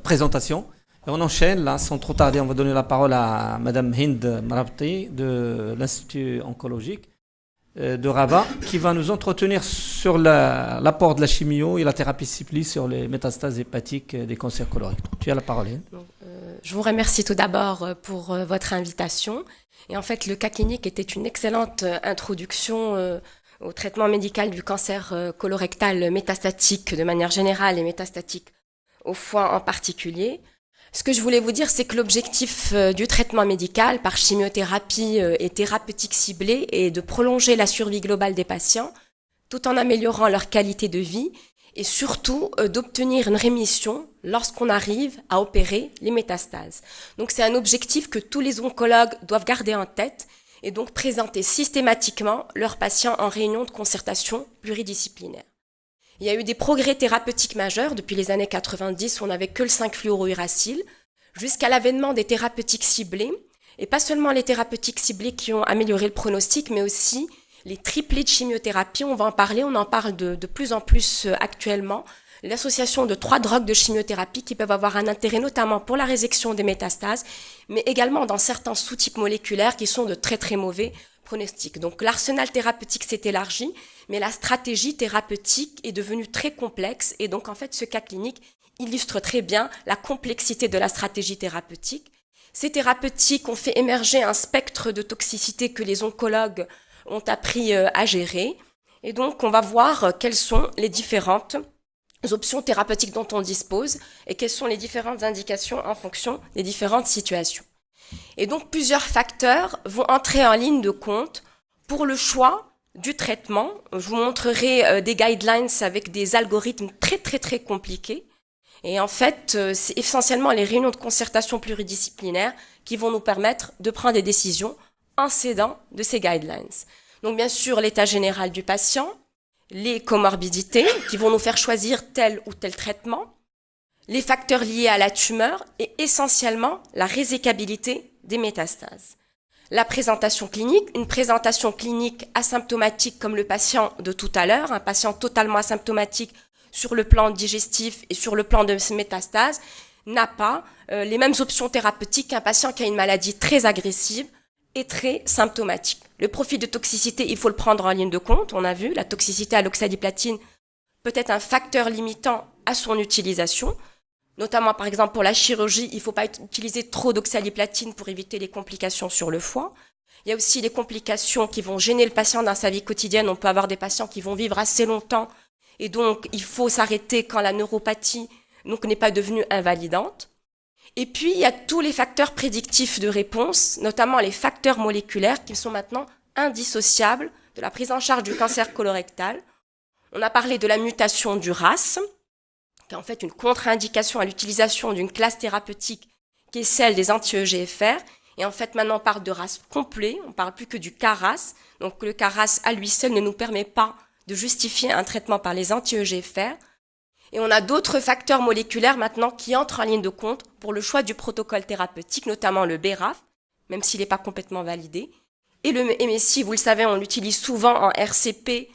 présentation. Et on enchaîne, là, sans trop tarder, on va donner la parole à Madame Hind Marabti de l'Institut oncologique de Rabat, qui va nous entretenir sur l'apport de la chimio et la thérapie ciblée sur les métastases hépatiques des cancers colorectaux. Tu as la parole, Hind. Je vous remercie tout d'abord pour votre invitation. Et en fait, le cas clinique était une excellente introduction au traitement médical du cancer colorectal métastatique de manière générale et métastatique au foie en particulier. Ce que je voulais vous dire, c'est que l'objectif du traitement médical par chimiothérapie et thérapeutique ciblée est de prolonger la survie globale des patients tout en améliorant leur qualité de vie et surtout d'obtenir une rémission lorsqu'on arrive à opérer les métastases. Donc c'est un objectif que tous les oncologues doivent garder en tête et donc présenter systématiquement leurs patients en réunion de concertation pluridisciplinaire. Il y a eu des progrès thérapeutiques majeurs depuis les années 90, où on n'avait que le 5-fluorouracil, jusqu'à l'avènement des thérapeutiques ciblées, et pas seulement les thérapeutiques ciblées qui ont amélioré le pronostic, mais aussi les triplés de chimiothérapie. On va en parler, on en parle de plus en plus actuellement. L'association de 3 drogues de chimiothérapie qui peuvent avoir un intérêt notamment pour la résection des métastases, mais également dans certains sous-types moléculaires qui sont de très très mauvais pronostics. Donc l'arsenal thérapeutique s'est élargi, mais la stratégie thérapeutique est devenue très complexe et donc en fait ce cas clinique illustre très bien la complexité de la stratégie thérapeutique. Ces thérapeutiques ont fait émerger un spectre de toxicité que les oncologues ont appris à gérer et donc on va voir quelles sont les différentes options thérapeutiques dont on dispose et quelles sont les différentes indications en fonction des différentes situations. Et donc plusieurs facteurs vont entrer en ligne de compte pour le choix du traitement. Je vous montrerai des guidelines avec des algorithmes très très très compliqués. Et en fait, c'est essentiellement les réunions de concertation pluridisciplinaire qui vont nous permettre de prendre des décisions en s'aidant de ces guidelines. Donc bien sûr, l'état général du patient, les comorbidités qui vont nous faire choisir tel ou tel traitement, les facteurs liés à la tumeur et essentiellement la résécabilité des métastases. La présentation clinique, une présentation clinique asymptomatique comme le patient de tout à l'heure, un patient totalement asymptomatique sur le plan digestif et sur le plan de ses métastases, n'a pas les mêmes options thérapeutiques qu'un patient qui a une maladie très agressive et très symptomatique. Le profil de toxicité, il faut le prendre en ligne de compte. On a vu, la toxicité à l'oxaliplatine peut être un facteur limitant à son utilisation. Notamment, par exemple, pour la chirurgie, il ne faut pas utiliser trop d'oxaliplatine pour éviter les complications sur le foie. Il y a aussi les complications qui vont gêner le patient dans sa vie quotidienne. On peut avoir des patients qui vont vivre assez longtemps et donc il faut s'arrêter quand la neuropathie n'est pas devenue invalidante. Et puis, il y a tous les facteurs prédictifs de réponse, notamment les facteurs moléculaires qui sont maintenant indissociables de la prise en charge du cancer colorectal. On a parlé de la mutation du RAS, qui est en fait une contre-indication à l'utilisation d'une classe thérapeutique qui est celle des anti-EGFR. Et en fait, maintenant, on parle de RAS complet, on ne parle plus que du KRAS. Donc, le KRAS, à lui seul, ne nous permet pas de justifier un traitement par les anti-EGFR. Et on a d'autres facteurs moléculaires maintenant qui entrent en ligne de compte pour le choix du protocole thérapeutique, notamment le BRAF, même s'il n'est pas complètement validé. Et le MSI, vous le savez, on l'utilise souvent en RCP,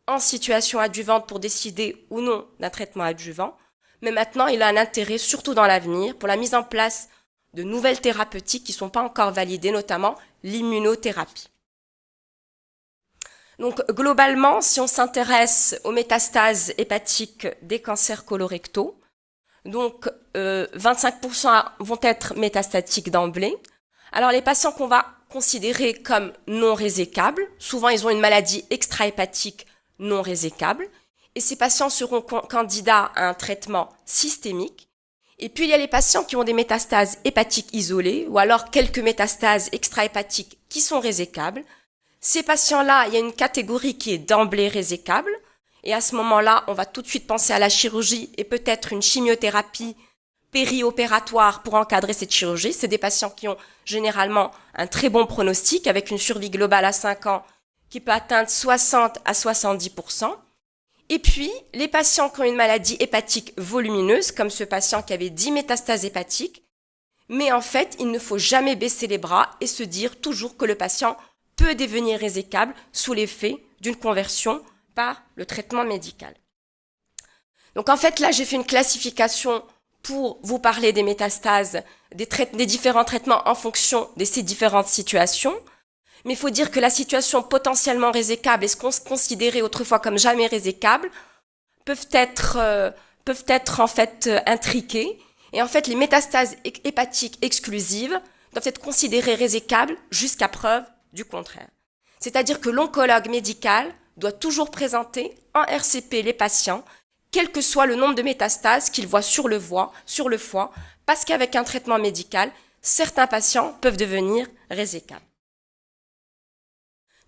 en situation adjuvante pour décider ou non d'un traitement adjuvant. Mais maintenant, il a un intérêt, surtout dans l'avenir, pour la mise en place de nouvelles thérapeutiques qui ne sont pas encore validées, notamment l'immunothérapie. Donc, globalement, si on s'intéresse aux métastases hépatiques des cancers colorectaux, donc 25% vont être métastatiques d'emblée. Alors, les patients qu'on va considérer comme non résécables, souvent ils ont une maladie extrahépatique non résécable, et ces patients seront candidats à un traitement systémique. Et puis, il y a les patients qui ont des métastases hépatiques isolées, ou alors quelques métastases extrahépatiques qui sont résécables. Ces patients-là, il y a une catégorie qui est d'emblée résécable, et à ce moment-là, on va tout de suite penser à la chirurgie et peut-être une chimiothérapie périopératoire pour encadrer cette chirurgie. C'est des patients qui ont généralement un très bon pronostic, avec une survie globale à 5 ans qui peut atteindre 60 à 70%. Et puis, les patients qui ont une maladie hépatique volumineuse, comme ce patient qui avait 10 métastases hépatiques, mais en fait, il ne faut jamais baisser les bras et se dire toujours que le patient peut devenir résécable sous l'effet d'une conversion par le traitement médical. Donc en fait, là, j'ai fait une classification pour vous parler des métastases, des différents traitements en fonction de ces différentes situations. Mais il faut dire que la situation potentiellement résécable et ce qu'on considérait autrefois comme jamais résécable peuvent être en fait intriquées. Et en fait, les métastases hépatiques exclusives doivent être considérées résécables jusqu'à preuve du contraire. C'est-à-dire que l'oncologue médical doit toujours présenter en RCP les patients, quel que soit le nombre de métastases qu'il voit sur le foie, parce qu'avec un traitement médical, certains patients peuvent devenir résécables.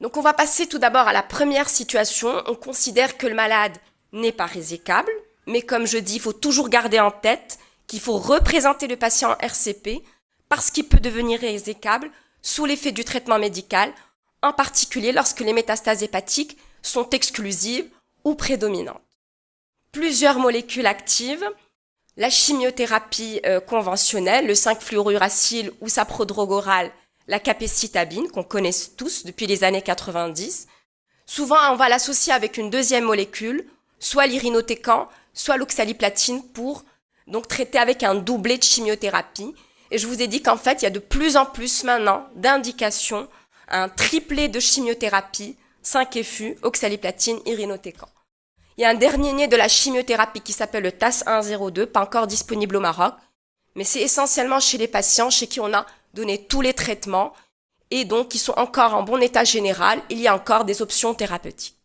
Donc on va passer tout d'abord à la première situation. On considère que le malade n'est pas résécable, mais comme je dis, il faut toujours garder en tête qu'il faut représenter le patient en RCP parce qu'il peut devenir résécable sous l'effet du traitement médical, en particulier lorsque les métastases hépatiques sont exclusives ou prédominantes. Plusieurs molécules actives, la chimiothérapie conventionnelle, le 5-fluorouracil ou sa prodrogue orale, la capecitabine, qu'on connaît tous depuis les années 90. Souvent, on va l'associer avec une deuxième molécule, soit l'irinotecan, soit l'oxaliplatine pour donc traiter avec un doublé de chimiothérapie. Et je vous ai dit qu'en fait, il y a de plus en plus maintenant d'indications, un triplet de chimiothérapie, 5-FU, oxaliplatine, irinotecan. Il y a un dernier né de la chimiothérapie qui s'appelle le TAS-102, pas encore disponible au Maroc, mais c'est essentiellement chez les patients chez qui on a donné tous les traitements et donc qui sont encore en bon état général, il y a encore des options thérapeutiques.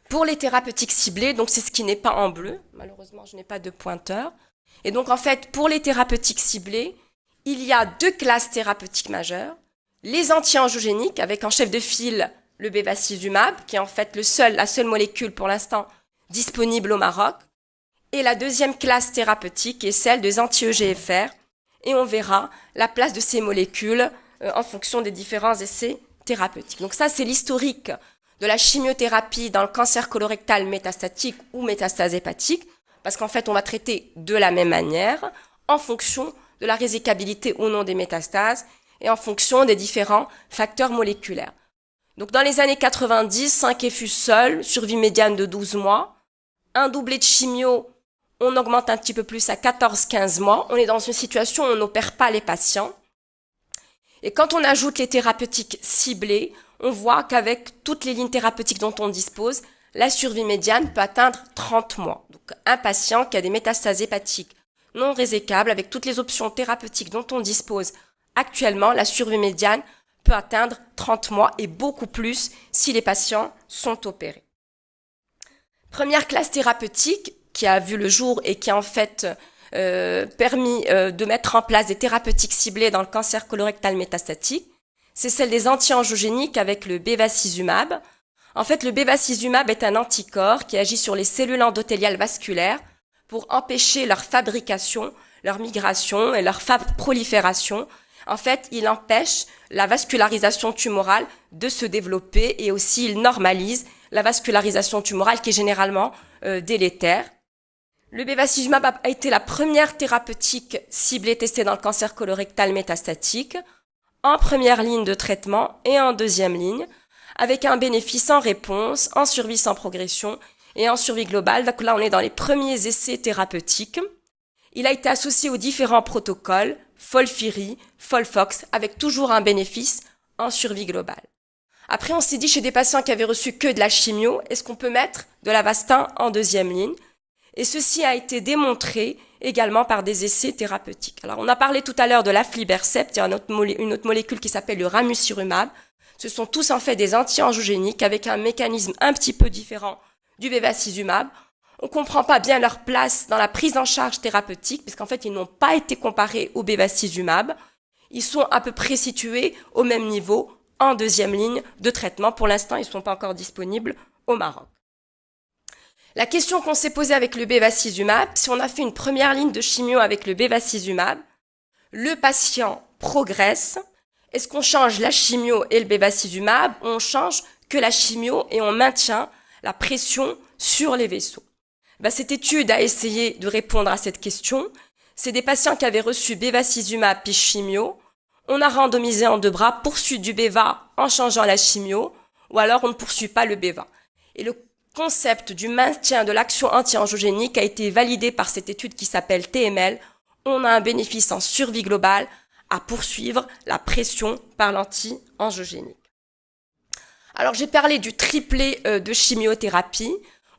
Pour les thérapeutiques ciblées, donc c'est ce qui n'est pas en bleu, malheureusement je n'ai pas de pointeur, et donc en fait pour les thérapeutiques ciblées, il y a deux classes thérapeutiques majeures, les anti-angiogéniques avec en chef de file le bevacizumab, qui est en fait la seule molécule pour l'instant disponible au Maroc, et la deuxième classe thérapeutique est celle des anti-EGFR, et on verra la place de ces molécules en fonction des différents essais thérapeutiques. Donc ça, c'est l'historique de la chimiothérapie dans le cancer colorectal métastatique ou métastase hépatique, parce qu'en fait, on va traiter de la même manière en fonction de la résécabilité ou non des métastases et en fonction des différents facteurs moléculaires. Donc dans les années 90, 5-FU seul, survie médiane de 12 mois, un doublé de chimio, on augmente un petit peu plus à 14-15 mois. On est dans une situation où on n'opère pas les patients. Et quand on ajoute les thérapeutiques ciblées, on voit qu'avec toutes les lignes thérapeutiques dont on dispose, la survie médiane peut atteindre 30 mois. Donc un patient qui a des métastases hépatiques non résécables, avec toutes les options thérapeutiques dont on dispose actuellement, la survie médiane peut atteindre 30 mois et beaucoup plus si les patients sont opérés. Première classe thérapeutique qui a vu le jour et qui a en fait permis de mettre en place des thérapeutiques ciblées dans le cancer colorectal métastatique, c'est celle des anti-angiogéniques avec le bevacizumab. En fait, le bevacizumab est un anticorps qui agit sur les cellules endothéliales vasculaires pour empêcher leur fabrication, leur migration et leur prolifération. En fait, il empêche la vascularisation tumorale de se développer et aussi il normalise la vascularisation tumorale qui est généralement délétère. Le bevacizumab a été la première thérapeutique ciblée testée dans le cancer colorectal métastatique, en première ligne de traitement et en deuxième ligne, avec un bénéfice en réponse, en survie sans progression et en survie globale. Donc là, on est dans les premiers essais thérapeutiques. Il a été associé aux différents protocoles, FOLFIRI, FOLFOX, avec toujours un bénéfice en survie globale. Après, on s'est dit chez des patients qui avaient reçu que de la chimio, est-ce qu'on peut mettre de l'Avastin en deuxième ligne? Et ceci a été démontré également par des essais thérapeutiques. Alors, on a parlé tout à l'heure de l'aflibercept, il y a une autre molécule qui s'appelle le ramucirumab. Ce sont tous en fait des anti-angiogéniques avec un mécanisme un petit peu différent du bevacizumab. On comprend pas bien leur place dans la prise en charge thérapeutique, puisqu'en fait, ils n'ont pas été comparés au bevacizumab. Ils sont à peu près situés au même niveau en deuxième ligne de traitement. Pour l'instant, ils ne sont pas encore disponibles au Maroc. La question qu'on s'est posée avec le bevacizumab, si on a fait une première ligne de chimio avec le bevacizumab, le patient progresse. Est-ce qu'on change la chimio et le bevacizumab? On change que la chimio et on maintient la pression sur les vaisseaux. Cette étude a essayé de répondre à cette question. C'est des patients qui avaient reçu bevacizumab puis chimio. On a randomisé en deux bras, poursuite du beva en changeant la chimio, ou alors on ne poursuit pas le beva. Et concept du maintien de l'action anti-angiogénique a été validé par cette étude qui s'appelle TML. On a un bénéfice en survie globale à poursuivre la pression par l'anti-angiogénique. Alors j'ai parlé du triplet de chimiothérapie.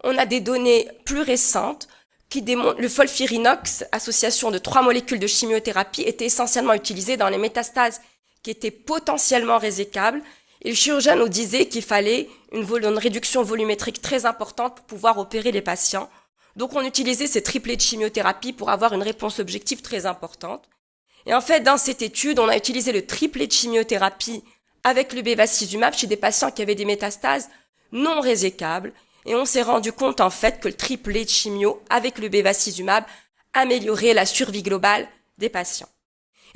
On a des données plus récentes qui démontrent le folfirinox, association de 3 molécules de chimiothérapie, était essentiellement utilisé dans les métastases qui étaient potentiellement résécables. Et le chirurgien nous disait qu'il fallait une réduction volumétrique très importante pour pouvoir opérer les patients. Donc on utilisait ces triplets de chimiothérapie pour avoir une réponse objective très importante. Et en fait, dans cette étude, on a utilisé le triplet de chimiothérapie avec le bevacizumab chez des patients qui avaient des métastases non résécables. Et on s'est rendu compte en fait que le triplet de chimio avec le bevacizumab améliorait la survie globale des patients.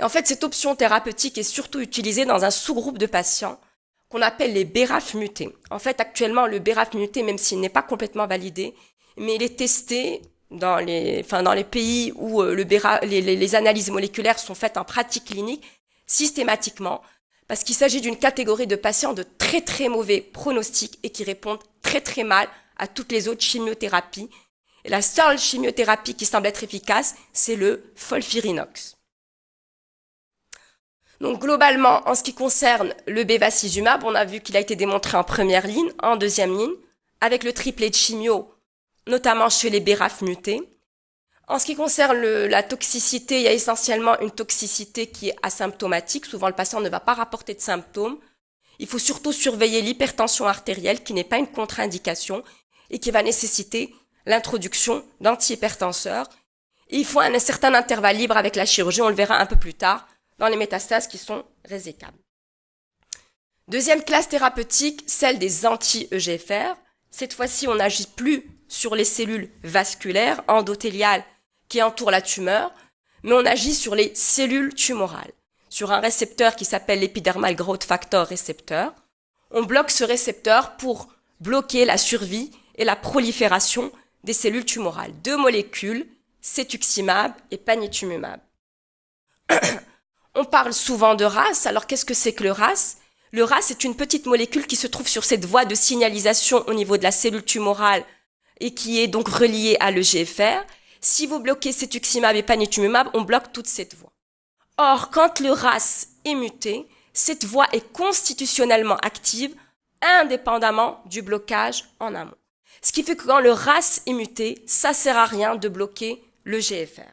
Et en fait, cette option thérapeutique est surtout utilisée dans un sous-groupe de patients qu'on appelle les BRAF mutés. En fait, actuellement, le BRAF muté, même s'il n'est pas complètement validé, mais il est testé dans les pays où les analyses moléculaires sont faites en pratique clinique systématiquement, parce qu'il s'agit d'une catégorie de patients de très très mauvais pronostics et qui répondent très très mal à toutes les autres chimiothérapies. Et la seule chimiothérapie qui semble être efficace, c'est le folfirinox. Donc globalement, en ce qui concerne le bevacizumab, on a vu qu'il a été démontré en première ligne, en deuxième ligne, avec le triplet de chimio, notamment chez les BRAF mutés. En ce qui concerne la toxicité, il y a essentiellement une toxicité qui est asymptomatique. Souvent, le patient ne va pas rapporter de symptômes. Il faut surtout surveiller l'hypertension artérielle, qui n'est pas une contre-indication et qui va nécessiter l'introduction d'antihypertenseurs. Et il faut un certain intervalle libre avec la chirurgie, on le verra un peu plus tard, dans les métastases qui sont résécables. Deuxième classe thérapeutique, celle des anti-EGFR. Cette fois-ci, on n'agit plus sur les cellules vasculaires, endothéliales, qui entourent la tumeur, mais on agit sur les cellules tumorales, sur un récepteur qui s'appelle l'épidermal growth factor récepteur. On bloque ce récepteur pour bloquer la survie et la prolifération des cellules tumorales. 2 molécules, cetuximab et panitumumab. On parle souvent de RAS. Alors qu'est-ce que c'est que le RAS? Le RAS est une petite molécule qui se trouve sur cette voie de signalisation au niveau de la cellule tumorale et qui est donc reliée à l'EGFR. Si vous bloquez cetuximab et panitumumab, on bloque toute cette voie. Or, quand le RAS est muté, cette voie est constitutionnellement active, indépendamment du blocage en amont. Ce qui fait que quand le RAS est muté, ça sert à rien de bloquer le GFR.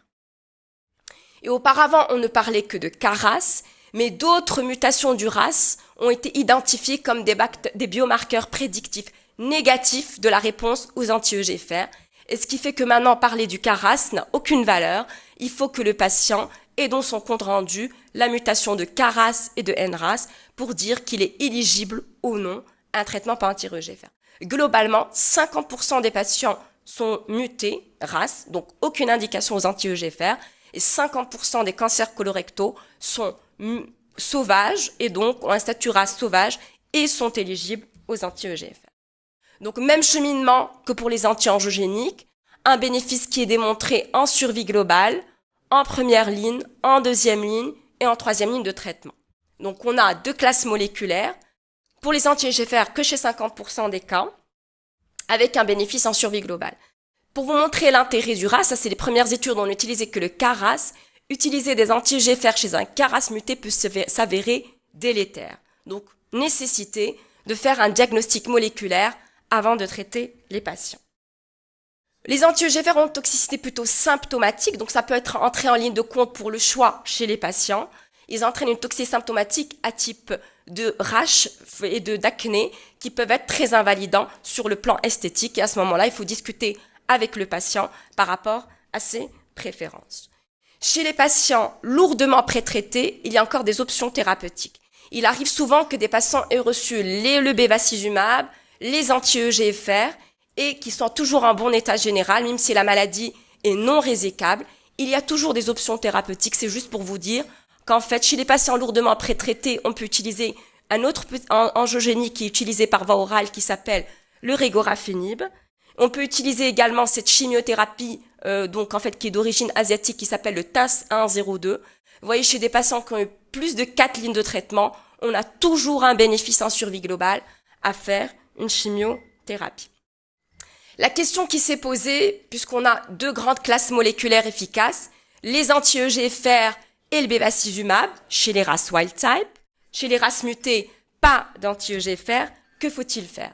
Et auparavant, on ne parlait que de KRAS, mais d'autres mutations du RAS ont été identifiées comme des biomarqueurs prédictifs négatifs de la réponse aux anti-EGFR. Et ce qui fait que maintenant, parler du KRAS n'a aucune valeur. Il faut que le patient ait dans son compte rendu la mutation de KRAS et de NRAS pour dire qu'il est éligible ou non à un traitement par anti-EGFR. Globalement, 50% des patients sont mutés RAS, donc aucune indication aux anti-EGFR, et 50% des cancers colorectaux sont sauvages et donc ont un statut RAS sauvage et sont éligibles aux anti-EGFR. Donc même cheminement que pour les anti-angiogéniques, un bénéfice qui est démontré en survie globale, en première ligne, en deuxième ligne et en troisième ligne de traitement. Donc on a 2 classes moléculaires, pour les anti-EGFR que chez 50% des cas, avec un bénéfice en survie globale. Pour vous montrer l'intérêt du RAS, ça c'est les premières études où on n'utilisait que le KRAS, utiliser des anti-EGFR chez un KRAS muté peut s'avérer délétère. Donc nécessité de faire un diagnostic moléculaire avant de traiter les patients. Les anti-EGFR ont une toxicité plutôt symptomatique, donc ça peut être entré en ligne de compte pour le choix chez les patients. Ils entraînent une toxicité symptomatique à type de rash et d'acné qui peuvent être très invalidants sur le plan esthétique. Et à ce moment-là, il faut discuter avec le patient par rapport à ses préférences. Chez les patients lourdement pré-traités, il y a encore des options thérapeutiques. Il arrive souvent que des patients aient reçu le bevacizumab, les anti-EGFR et qui sont toujours en bon état général, même si la maladie est non résécable. Il y a toujours des options thérapeutiques. C'est juste pour vous dire qu'en fait, chez les patients lourdement pré-traités, on peut utiliser un autre angiogénique qui est utilisé par voie orale qui s'appelle le regorafenib. On peut utiliser également cette chimiothérapie qui est d'origine asiatique qui s'appelle le TAS-102. Vous voyez, chez des patients qui ont eu plus de 4 lignes de traitement, on a toujours un bénéfice en survie globale à faire une chimiothérapie. La question qui s'est posée, puisqu'on a deux grandes classes moléculaires efficaces, les anti-EGFR et le bevacizumab, chez les races wild type, chez les races mutées, pas d'anti-EGFR, que faut-il faire?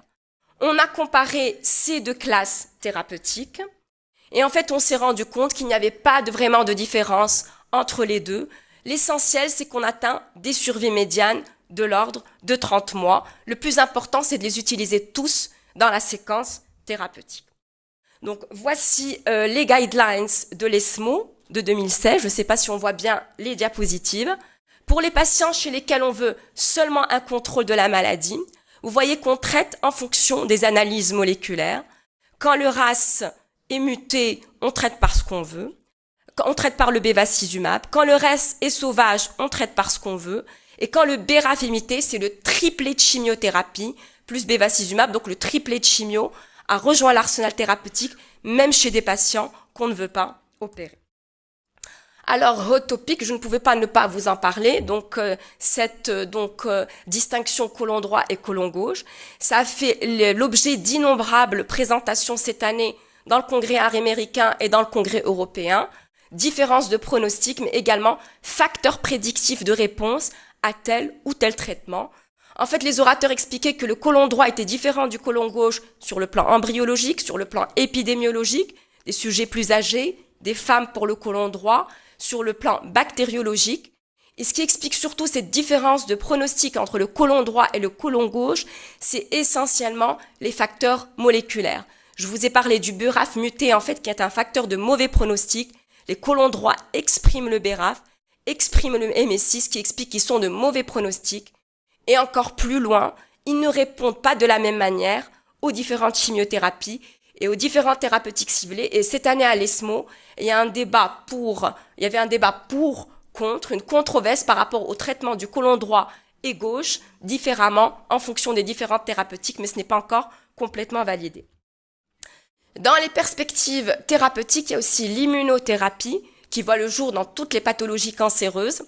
On a comparé ces deux classes thérapeutiques, et en fait, on s'est rendu compte qu'il n'y avait pas vraiment de différence entre les deux. L'essentiel, c'est qu'on atteint des survies médianes de l'ordre de 30 mois. Le plus important, c'est de les utiliser tous dans la séquence thérapeutique. Donc, voici les guidelines de l'ESMO de 2016. Je ne sais pas si on voit bien les diapositives. Pour les patients chez lesquels on veut seulement un contrôle de la maladie, vous voyez qu'on traite en fonction des analyses moléculaires. Quand le RAS est muté, on traite par ce qu'on veut. Quand on traite par le bevacizumab. Quand le RAS est sauvage, on traite par ce qu'on veut. Et quand le BRAF est muté, c'est le triplet de chimiothérapie plus bevacizumab, donc le triplet de chimio a rejoint l'arsenal thérapeutique, même chez des patients qu'on ne veut pas opérer. Alors, hot topic, je ne pouvais pas ne pas vous en parler. Donc, cette distinction côlon droit et côlon gauche, ça a fait l'objet d'innombrables présentations cette année dans le congrès américain et dans le congrès européen. Différence de pronostic, mais également facteurs prédictifs de réponse à tel ou tel traitement. En fait, les orateurs expliquaient que le côlon droit était différent du côlon gauche sur le plan embryologique, sur le plan épidémiologique, des sujets plus âgés, des femmes pour le côlon droit, sur le plan bactériologique. Et ce qui explique surtout cette différence de pronostic entre le côlon droit et le côlon gauche, c'est essentiellement les facteurs moléculaires. Je vous ai parlé du BRAF muté, en fait, qui est un facteur de mauvais pronostic. Les côlons droits expriment le BRAF, expriment le MS6, qui explique qu'ils sont de mauvais pronostics. Et encore plus loin, ils ne répondent pas de la même manière aux différentes chimiothérapies et aux différentes thérapeutiques ciblées. Et cette année à l'ESMO, il y avait un débat pour, contre, une controverse par rapport au traitement du côlon droit et gauche, différemment en fonction des différentes thérapeutiques, mais ce n'est pas encore complètement validé. Dans les perspectives thérapeutiques, il y a aussi l'immunothérapie qui voit le jour dans toutes les pathologies cancéreuses.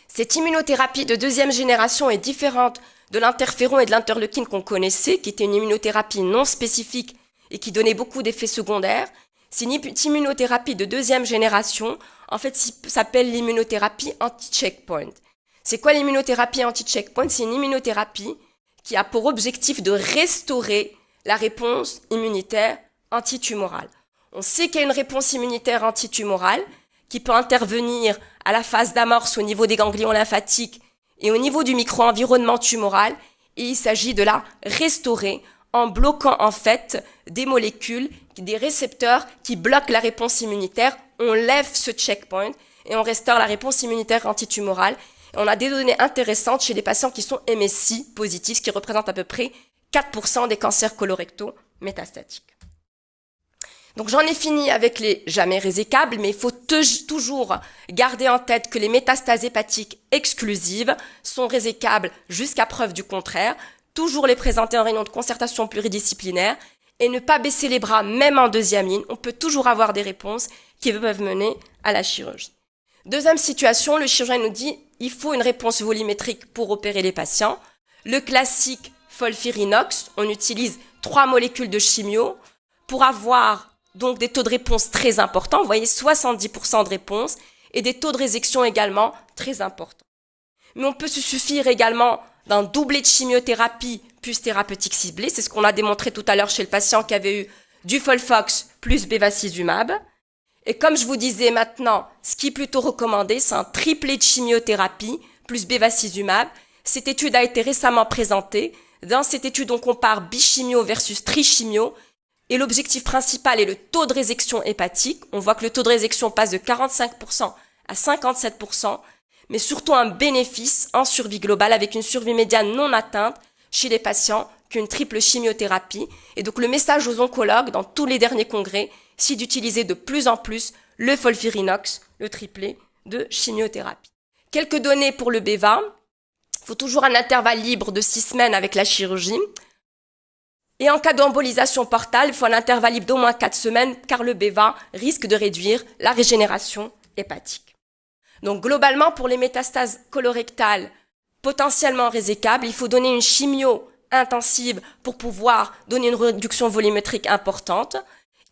Cette immunothérapie de deuxième génération est différente de l'interféron et de l'interleukine qu'on connaissait, qui était une immunothérapie non spécifique et qui donnait beaucoup d'effets secondaires. C'est une immunothérapie de deuxième génération, en fait, s'appelle l'immunothérapie anti-checkpoint. C'est quoi l'immunothérapie anti-checkpoint? C'est une immunothérapie qui a pour objectif de restaurer la réponse immunitaire antitumorale. On sait qu'il y a une réponse immunitaire antitumorale qui peut intervenir à la phase d'amorce au niveau des ganglions lymphatiques et au niveau du micro-environnement tumoral, et il s'agit de la restaurer en bloquant en fait des molécules, des récepteurs qui bloquent la réponse immunitaire. On lève ce checkpoint et on restaure la réponse immunitaire antitumorale. Et on a des données intéressantes chez des patients qui sont MSI positifs, ce qui représente à peu près 4% des cancers colorectaux métastatiques. Donc j'en ai fini avec les jamais résécables, mais il faut toujours garder en tête que les métastases hépatiques exclusives sont résécables jusqu'à preuve du contraire, toujours les présenter en réunion de concertation pluridisciplinaire et ne pas baisser les bras même en deuxième ligne. On peut toujours avoir des réponses qui peuvent mener à la chirurgie. Deuxième situation, le chirurgien nous dit il faut une réponse volumétrique pour opérer les patients. Le classique FOLFIRINOX, on utilise 3 molécules de chimio pour avoir donc des taux de réponse très importants. Vous voyez 70% de réponse et des taux de résection également très importants. Mais on peut se suffire également d'un doublet de chimiothérapie plus thérapeutique ciblée. C'est ce qu'on a démontré tout à l'heure chez le patient qui avait eu du Folfox plus bevacizumab. Et comme je vous disais maintenant, ce qui est plutôt recommandé, c'est un triplet de chimiothérapie plus bevacizumab. Cette étude a été récemment présentée. Dans cette étude, on compare bichimio versus trichimio. Et l'objectif principal est le taux de résection hépatique. On voit que le taux de résection passe de 45% à 57%, mais surtout un bénéfice en survie globale avec une survie médiane non atteinte chez les patients qu'une triple chimiothérapie. Et donc le message aux oncologues dans tous les derniers congrès, c'est d'utiliser de plus en plus le FOLFIRINOX, le triplet de chimiothérapie. Quelques données pour le BEVA. Il faut toujours un intervalle libre de 6 semaines avec la chirurgie. Et en cas d'embolisation portale, il faut un intervalle libre d'au moins 4 semaines car le BEVA risque de réduire la régénération hépatique. Donc globalement, pour les métastases colorectales potentiellement résécables, il faut donner une chimio intensive pour pouvoir donner une réduction volumétrique importante.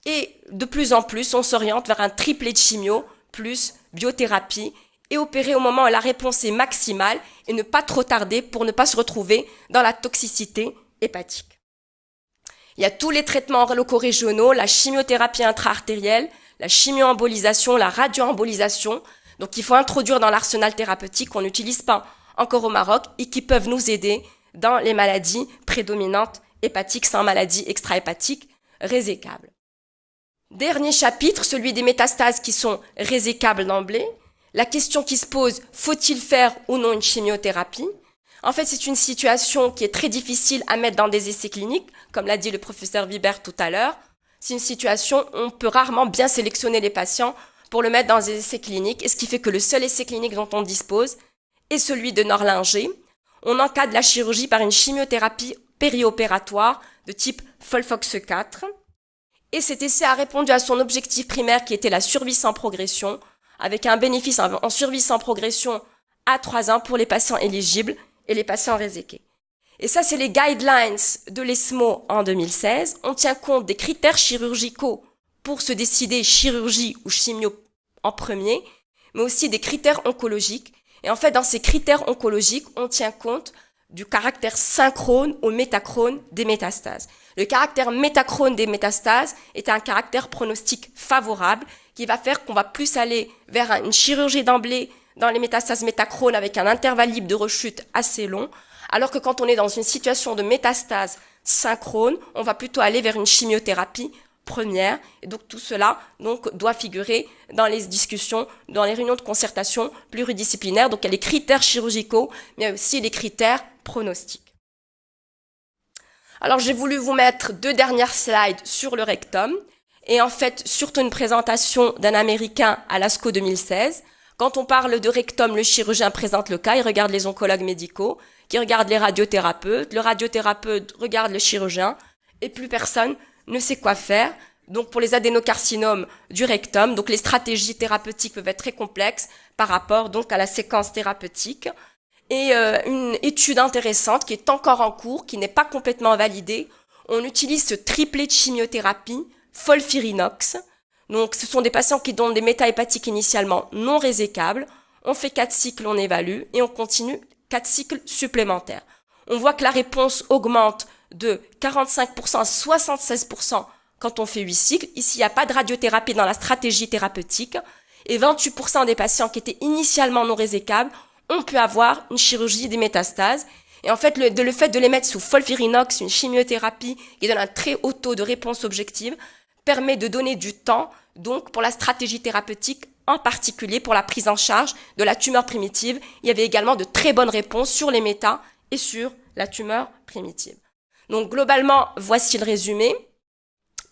Et de plus en plus, on s'oriente vers un triplet de chimio plus biothérapie et opérer au moment où la réponse est maximale et ne pas trop tarder pour ne pas se retrouver dans la toxicité hépatique. Il y a tous les traitements locaux-régionaux, la chimiothérapie intra-artérielle, la chimioembolisation, la radioembolisation. Donc il faut introduire dans l'arsenal thérapeutique qu'on n'utilise pas encore au Maroc et qui peuvent nous aider dans les maladies prédominantes hépatiques sans maladies extra-hépatiques résécables. Dernier chapitre, celui des métastases qui sont résécables d'emblée. La question qui se pose, faut-il faire ou non une chimiothérapie? En fait, c'est une situation qui est très difficile à mettre dans des essais cliniques, comme l'a dit le professeur Vibert tout à l'heure. C'est une situation où on peut rarement bien sélectionner les patients pour le mettre dans des essais cliniques, et ce qui fait que le seul essai clinique dont on dispose est celui de Norlinger. On encadre la chirurgie par une chimiothérapie périopératoire de type FOLFOX4. Et cet essai a répondu à son objectif primaire qui était la survie sans progression, avec un bénéfice en survie sans progression à 3 ans pour les patients éligibles et les patients réséqués. Et ça, c'est les guidelines de l'ESMO en 2016. On tient compte des critères chirurgicaux pour se décider chirurgie ou chimio en premier, mais aussi des critères oncologiques. Et en fait, dans ces critères oncologiques, on tient compte du caractère synchrone ou métachrone des métastases. Le caractère métachrone des métastases est un caractère pronostique favorable qui va faire qu'on va plus aller vers une chirurgie d'emblée dans les métastases métachrones avec un intervalle libre de rechute assez long, alors que quand on est dans une situation de métastase synchrone, on va plutôt aller vers une chimiothérapie première. Et donc tout cela doit figurer dans les discussions, dans les réunions de concertation pluridisciplinaires. Donc il y a les critères chirurgicaux, mais il y a aussi les critères pronostiques. Alors j'ai voulu vous mettre 2 dernières slides sur le rectum, et en fait surtout une présentation d'un Américain à l'ASCO 2016. Quand on parle de rectum, le chirurgien présente le cas, il regarde les oncologues médicaux, qui regardent les radiothérapeutes, le radiothérapeute regarde le chirurgien, et plus personne ne sait quoi faire. Donc pour les adénocarcinomes du rectum, donc les stratégies thérapeutiques peuvent être très complexes par rapport donc à la séquence thérapeutique. Et une étude intéressante qui est encore en cours, qui n'est pas complètement validée, on utilise ce triplet de chimiothérapie FOLFIRINOX. Donc ce sont des patients qui donnent des méta-hépatiques initialement non résécables. On fait 4 cycles, on évalue et on continue 4 cycles supplémentaires. On voit que la réponse augmente de 45% à 76% quand on fait 8 cycles. Ici, il n'y a pas de radiothérapie dans la stratégie thérapeutique. Et 28% des patients qui étaient initialement non résécables, on peut avoir une chirurgie des métastases. Et en fait, le fait de les mettre sous FOLFIRINOX, une chimiothérapie qui donne un très haut taux de réponse objective, permet de donner du temps, donc, pour la stratégie thérapeutique, en particulier pour la prise en charge de la tumeur primitive. Il y avait également de très bonnes réponses sur les métas et sur la tumeur primitive. Donc, globalement, voici le résumé.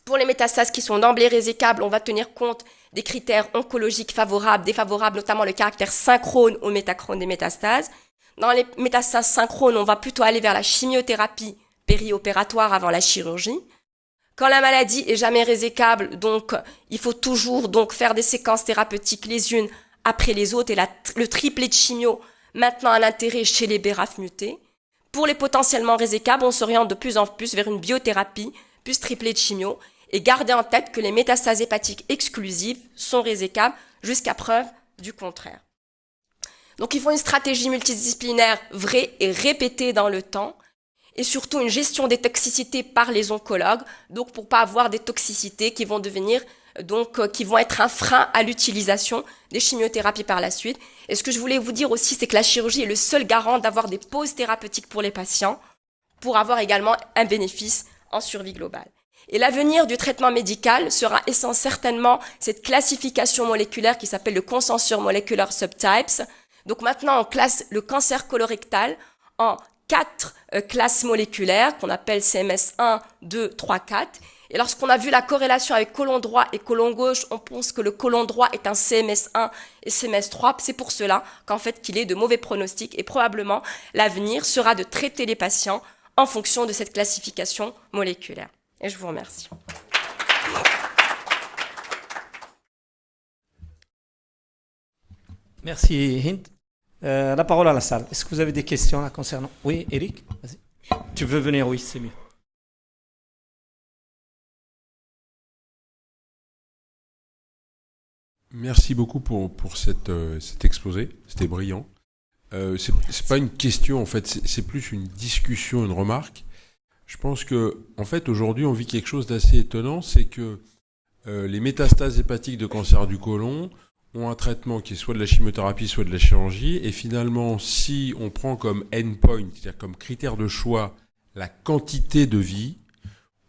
Pour les métastases qui sont d'emblée résécables, on va tenir compte des critères oncologiques favorables, défavorables, notamment le caractère synchrone ou métachrone des métastases. Dans les métastases synchrones, on va plutôt aller vers la chimiothérapie périopératoire avant la chirurgie. Quand la maladie est jamais résécable, donc il faut toujours donc faire des séquences thérapeutiques les unes après les autres, et le triplet de chimio maintenant un intérêt chez les BRAF mutés. Pour les potentiellement résécables, on s'oriente de plus en plus vers une biothérapie plus triplet de chimio, et gardez en tête que les métastases hépatiques exclusives sont résécables jusqu'à preuve du contraire. Donc il faut une stratégie multidisciplinaire vraie et répétée dans le temps, et surtout une gestion des toxicités par les oncologues, donc pour pas avoir des toxicités qui vont devenir qui vont être un frein à l'utilisation des chimiothérapies par la suite. Et ce que je voulais vous dire aussi, c'est que la chirurgie est le seul garant d'avoir des pauses thérapeutiques pour les patients, pour avoir également un bénéfice en survie globale. Et l'avenir du traitement médical sera certainement cette classification moléculaire qui s'appelle le Consensus Molecular Subtypes. Donc maintenant, on classe le cancer colorectal en 4 classes moléculaires qu'on appelle CMS 1, 2, 3, 4. Et lorsqu'on a vu la corrélation avec côlon droit et côlon gauche, on pense que le côlon droit est un CMS 1 et CMS 3. C'est pour cela qu'en fait qu'il est de mauvais pronostics, et probablement l'avenir sera de traiter les patients en fonction de cette classification moléculaire. Et je vous remercie. Merci Hind. La parole à la salle. Est-ce que vous avez des questions là concernant? Oui, Eric, vas-y. Tu veux venir? Oui, c'est mieux. Merci beaucoup pour cet exposé, c'était brillant. C'est pas une question en fait, c'est plus une discussion, une remarque. Je pense que en fait aujourd'hui on vit quelque chose d'assez étonnant, c'est que les métastases hépatiques de cancer du côlon ont un traitement qui est soit de la chimiothérapie, soit de la chirurgie, et finalement si on prend comme endpoint, c'est-à-dire comme critère de choix, la quantité de vie,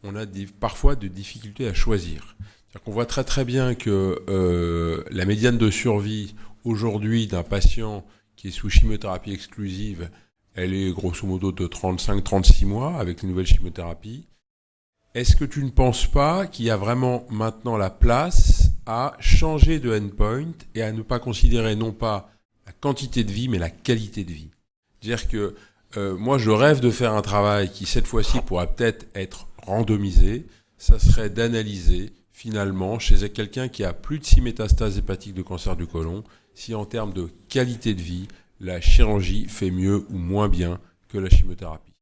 on a parfois de difficultés à choisir. C'est-à-dire qu'on voit très très bien que la médiane de survie aujourd'hui d'un patient qui est sous chimiothérapie exclusive, elle est grosso modo de 35-36 mois avec les nouvelles chimiothérapies. Est-ce que tu ne penses pas qu'il y a vraiment maintenant la place à changer de endpoint et à ne pas considérer non pas la quantité de vie mais la qualité de vie? C'est-à-dire que moi je rêve de faire un travail qui cette fois-ci pourrait peut-être être randomisé, ça serait d'analyser finalement chez quelqu'un qui a plus de 6 métastases hépatiques de cancer du côlon, si en termes de qualité de vie, la chirurgie fait mieux ou moins bien que la chimiothérapie.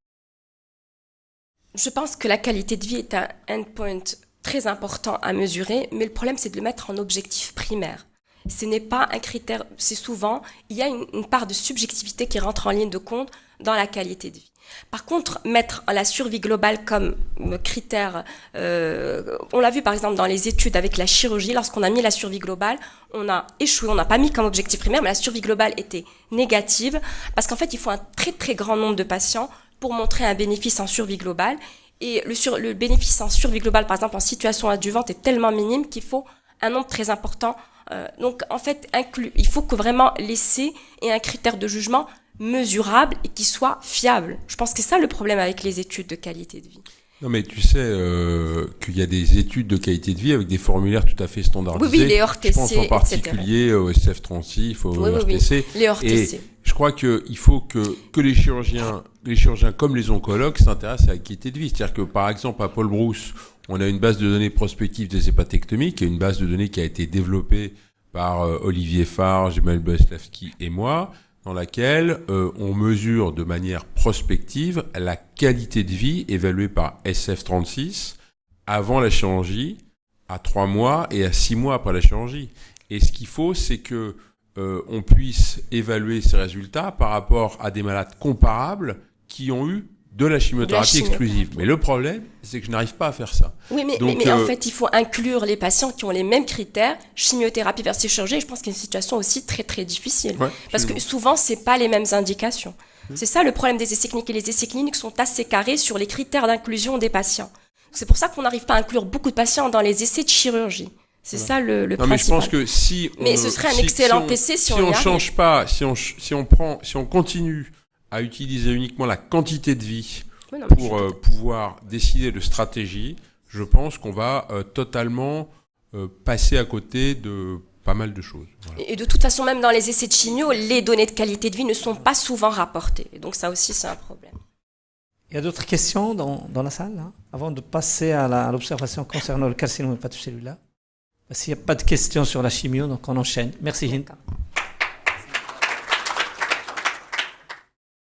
Je pense que la qualité de vie est un endpoint très important à mesurer, mais le problème c'est de le mettre en objectif primaire. Ce n'est pas un critère, c'est souvent, il y a une part de subjectivité qui rentre en ligne de compte dans la qualité de vie. Par contre, mettre la survie globale comme critère, on l'a vu par exemple dans les études avec la chirurgie, lorsqu'on a mis la survie globale, on a échoué, on n'a pas mis comme objectif primaire, mais la survie globale était négative, parce qu'en fait, il faut un très très grand nombre de patients pour montrer un bénéfice en survie globale. Et le bénéfice en survie globale, par exemple en situation adjuvante, est tellement minime qu'il faut un nombre très important. Donc en fait, il faut que vraiment l'essai ait un critère de jugement mesurable et qui soit fiable. Je pense que c'est ça le problème avec les études de qualité de vie. Non mais tu sais qu'il y a des études de qualité de vie avec des formulaires tout à fait standardisés. Oui, les RTC, je pense en particulier au SF36, au RTC. Les RTC. Et je crois qu'il faut que les chirurgiens comme les oncologues s'intéressent à la qualité de vie. C'est-à-dire que par exemple à Paul Brousse, on a une base de données prospective des hépatectomies, qui est une base de données qui a été développée par Olivier Farge, Emmanuel Boleslavski et moi, dans laquelle on mesure de manière prospective la qualité de vie évaluée par SF36 avant la chirurgie, à 3 mois et à 6 mois après la chirurgie. Et ce qu'il faut, c'est que on puisse évaluer ces résultats par rapport à des malades comparables qui ont eu de la chimiothérapie exclusive. Mais le problème, c'est que je n'arrive pas à faire ça. Oui, mais en fait, il faut inclure les patients qui ont les mêmes critères, chimiothérapie versus chirurgie. Et je pense qu'il y a une situation aussi très, très difficile. Ouais, parce que souvent, c'est pas les mêmes indications. C'est ça le problème des essais cliniques. Et les essais cliniques sont assez carrés sur les critères d'inclusion des patients. C'est pour ça qu'on n'arrive pas à inclure beaucoup de patients dans les essais de chirurgie. C'est ça le principal. Mais je pense que si on, mais ce serait un excellent essai si on change pas, si on continue à utiliser uniquement la quantité de vie pour pouvoir décider de stratégie, je pense qu'on va totalement passer à côté de pas mal de choses. Voilà. Et de toute façon, même dans les essais de chimio, les données de qualité de vie ne sont pas souvent rapportées. Et donc ça aussi, c'est un problème. Il y a d'autres questions dans la salle, hein, avant de passer à l'observation concernant le carcinome hépatocellulaire. S'il n'y a pas de questions sur la chimio, donc on enchaîne. Merci, Hind.